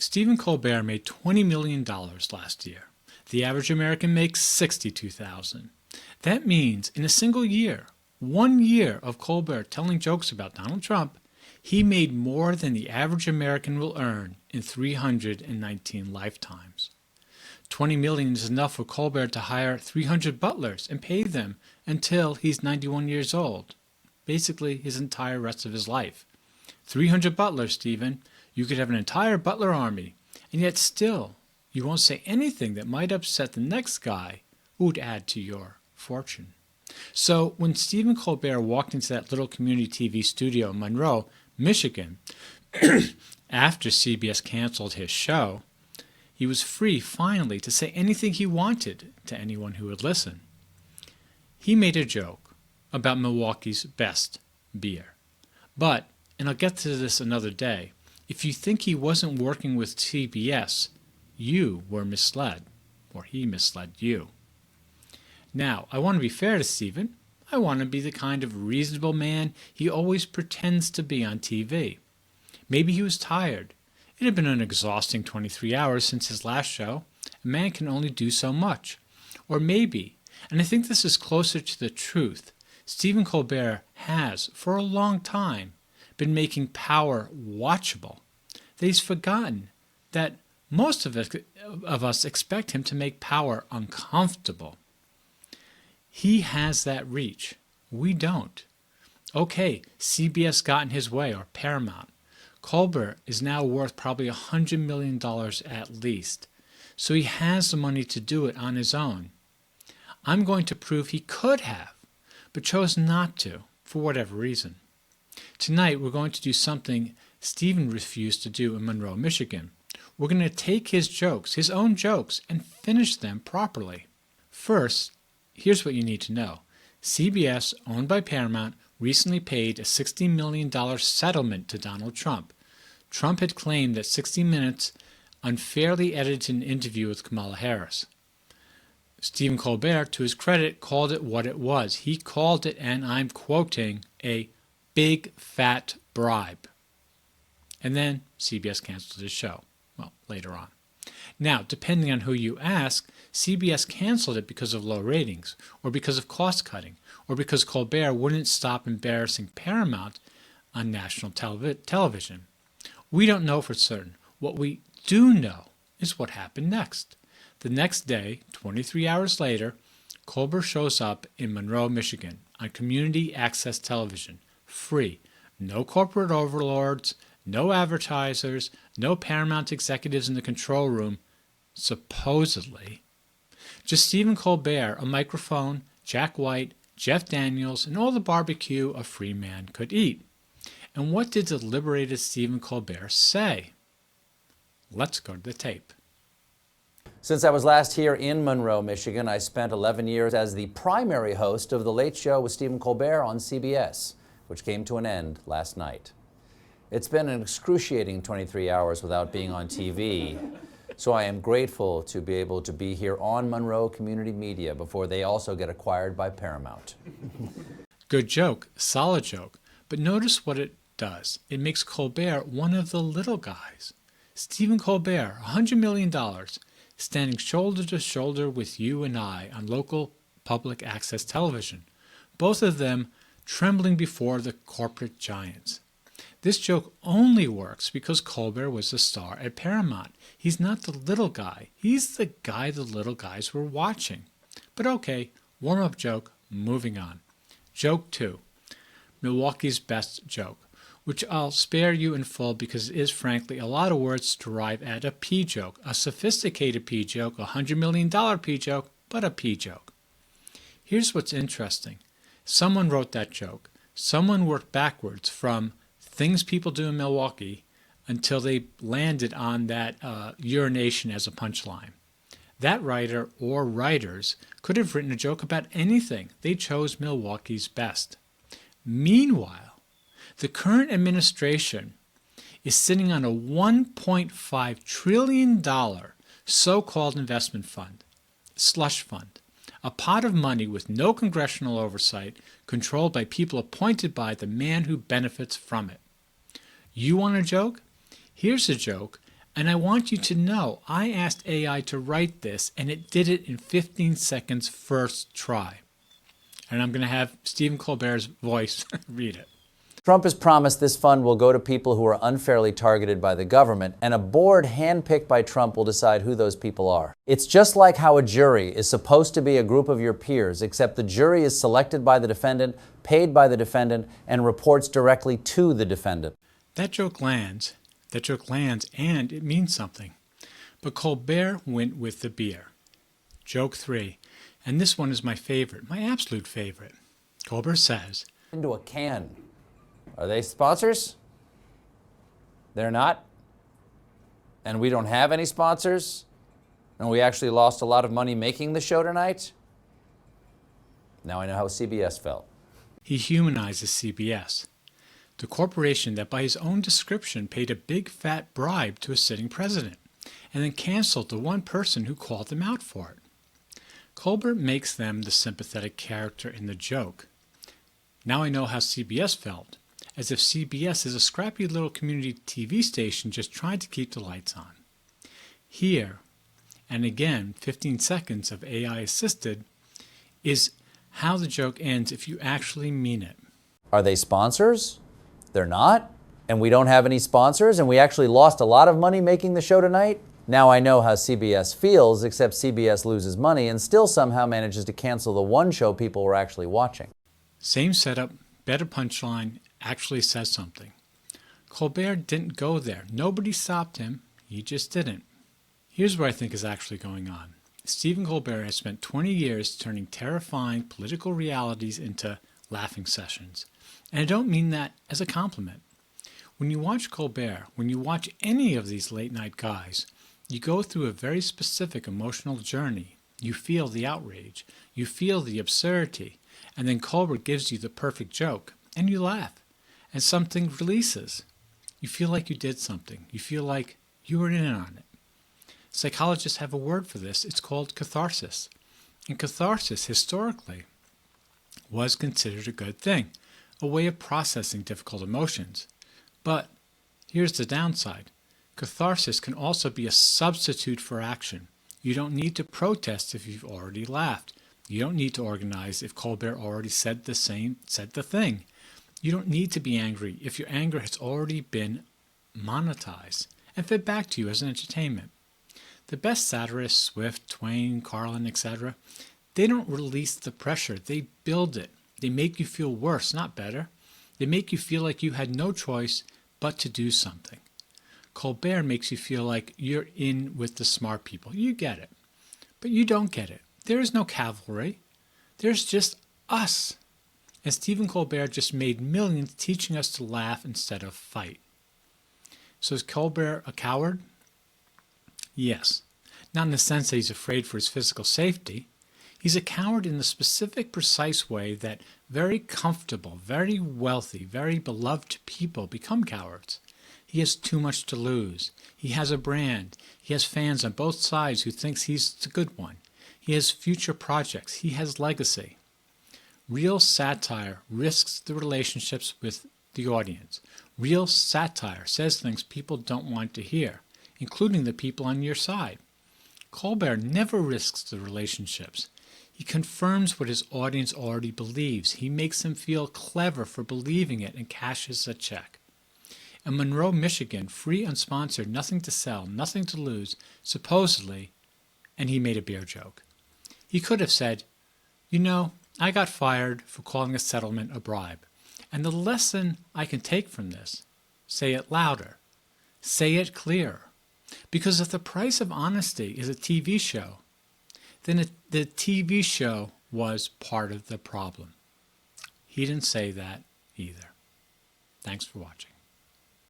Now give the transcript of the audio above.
Stephen Colbert made $20 million last year. The average American makes $62,000. That means in a single year, 1 year of Colbert telling jokes about Donald Trump, he made more than the average American will earn in 319 lifetimes. 20 million is enough for Colbert to hire 300 butlers and pay them until he's 91 years old. Basically, his entire rest of his life. 300 butlers, Stephen. You could have an entire butler army, and yet still, you won't say anything that might upset the next guy who would add to your fortune. So when Stephen Colbert walked into that little community TV studio in Monroe, Michigan, after CBS canceled his show, he was free finally to say anything he wanted to anyone who would listen. He made a joke about Milwaukee's best beer. But, and I'll get to this another day, if you think he wasn't working with CBS, you were misled, or he misled you. Now, I want to be fair to Stephen. I want to be the kind of reasonable man he always pretends to be on TV. Maybe he was tired. It had been an exhausting 23 hours since his last show. A man can only do so much. Or maybe, and I think this is closer to the truth, Stephen Colbert has, for a long time, been making power watchable. That he's forgotten that most of us expect him to make power uncomfortable. He has that reach. We don't. Okay, CBS got in his way, or Paramount. Colbert is now worth probably $100 million at least, so he has the money to do it on his own. I'm going to prove he could have, but chose not to, for whatever reason. Tonight we're going to do something Stephen refused to do in Monroe, Michigan. We're going to take his jokes, his own jokes, and finish them properly. First, here's what you need to know. CBS, owned by Paramount, recently paid a $60 million settlement to Donald Trump. Trump had claimed that 60 Minutes unfairly edited an interview with Kamala Harris. Stephen Colbert, to his credit, called it what it was. He called it, and I'm quoting, a big fat bribe. And then CBS canceled his show. Well, later on. Now, depending on who you ask, CBS canceled it because of low ratings, or because of cost cutting, or because Colbert wouldn't stop embarrassing Paramount on national television. We don't know for certain. What we do know is what happened next. The next day, 23 hours later, Colbert shows up in Monroe, Michigan, on community access television, free. No corporate overlords, no advertisers, no Paramount executives in the control room, supposedly. Just Stephen Colbert, a microphone, Jack White, Jeff Daniels, and all the barbecue a free man could eat. And what did the liberated Stephen Colbert say? Let's go to the tape. Since I was last here in Monroe, Michigan, I spent 11 years as the primary host of The Late Show with Stephen Colbert on CBS, which came to an end last night. It's been an excruciating 23 hours without being on TV, so I am grateful to be able to be here on Monroe Community Media before they also get acquired by Paramount. Good joke, solid joke, but notice what it does. It makes Colbert one of the little guys. Stephen Colbert, $100 million, standing shoulder to shoulder with you and I on local public access television, both of them trembling before the corporate giants. This joke only works because Colbert was the star at Paramount. He's not the little guy. He's the guy the little guys were watching. But okay, warm-up joke, moving on. Joke 2, Milwaukee's best joke, which I'll spare you in full because it is frankly a lot of words to arrive at a pea joke, a sophisticated pea joke, a $100 million pea joke, but a pea joke. Here's what's interesting. Someone wrote that joke. Someone worked backwards from things people do in Milwaukee until they landed on that urination as a punchline. That writer or writers could have written a joke about anything. They chose Milwaukee's best. Meanwhile, the current administration is sitting on a $1.5 trillion so-called investment fund, slush fund, a pot of money with no congressional oversight, controlled by people appointed by the man who benefits from it. You want a joke? Here's a joke And I want you to know, I asked AI to write this, and it did it in 15 seconds first try. And I'm going to have Stephen Colbert's voice read it. Trump has promised this fund will go to people who are unfairly targeted by the government, and a board handpicked by Trump will decide who those people are. It's just like how a jury is supposed to be a group of your peers, except the jury is selected by the defendant, paid by the defendant, and reports directly to the defendant. That joke lands, and it means something. But Colbert went with the beer. Joke 3, and this one is my favorite, my absolute favorite. Colbert says, Into a can. Are they sponsors? They're not? And we don't have any sponsors? And we actually lost a lot of money making the show tonight? Now I know how CBS felt. he humanizes CBS, the corporation that by his own description paid a big fat bribe to a sitting president, and then canceled the one person who called them out for it. Colbert makes them the sympathetic character in the joke. Now I know how CBS felt, as if CBS is a scrappy little community TV station just trying to keep the lights on. Here, and again, 15 seconds of AI-assisted, is how the joke ends if you actually mean it. Are they sponsors? They're not? And we don't have any sponsors, and we actually lost a lot of money making the show tonight? Now I know how CBS feels, except CBS loses money and still somehow manages to cancel the one show people were actually watching. Same setup, better punchline, actually says something. Colbert didn't go there. Nobody stopped him. He just didn't. Here's what I think is actually going on. Stephen Colbert has spent 20 years turning terrifying political realities into laughing sessions. And I don't mean that as a compliment. When you watch Colbert, when you watch any of these late-night guys, you go through a very specific emotional journey. You feel the outrage. You feel the absurdity. And then Colbert gives you the perfect joke. And you laugh. And something releases. You feel like you did something. You feel like you were in on it. Psychologists have a word for this. It's called catharsis. And catharsis, historically, was considered a good thing, a way of processing difficult emotions. But here's the downside. Catharsis can also be a substitute for action. You don't need to protest if you've already laughed. You don't need to organize if Colbert already said the thing. You don't need to be angry if your anger has already been monetized and fed back to you as an entertainment. The best satirists, Swift, Twain, Carlin, etc., they don't release the pressure. They build it. They make you feel worse, not better. They make you feel like you had no choice but to do something. Colbert makes you feel like you're in with the smart people. You get it. But you don't get it. There is no cavalry. There's just us. And Stephen Colbert just made millions teaching us to laugh instead of fight. So is Colbert a coward? Yes. Not in the sense that he's afraid for his physical safety. He's a coward in the specific, precise way that very comfortable, very wealthy, very beloved people become cowards. He has too much to lose. He has a brand. He has fans on both sides who thinks he's the good one. He has future projects. He has legacy. Real satire risks the relationships with the audience. Real satire says things people don't want to hear, including the people on your side. Colbert never risks the relationships. He confirms what his audience already believes. He makes them feel clever for believing it and cashes a check. In Monroe, Michigan, free, unsponsored, nothing to sell, nothing to lose, supposedly, and he made a beer joke. He could have said, I got fired for calling a settlement a bribe. And the lesson I can take from this, say it louder, say it clearer. Because if the price of honesty is a TV show, then the TV show was part of the problem. He didn't say that either. Thanks for watching.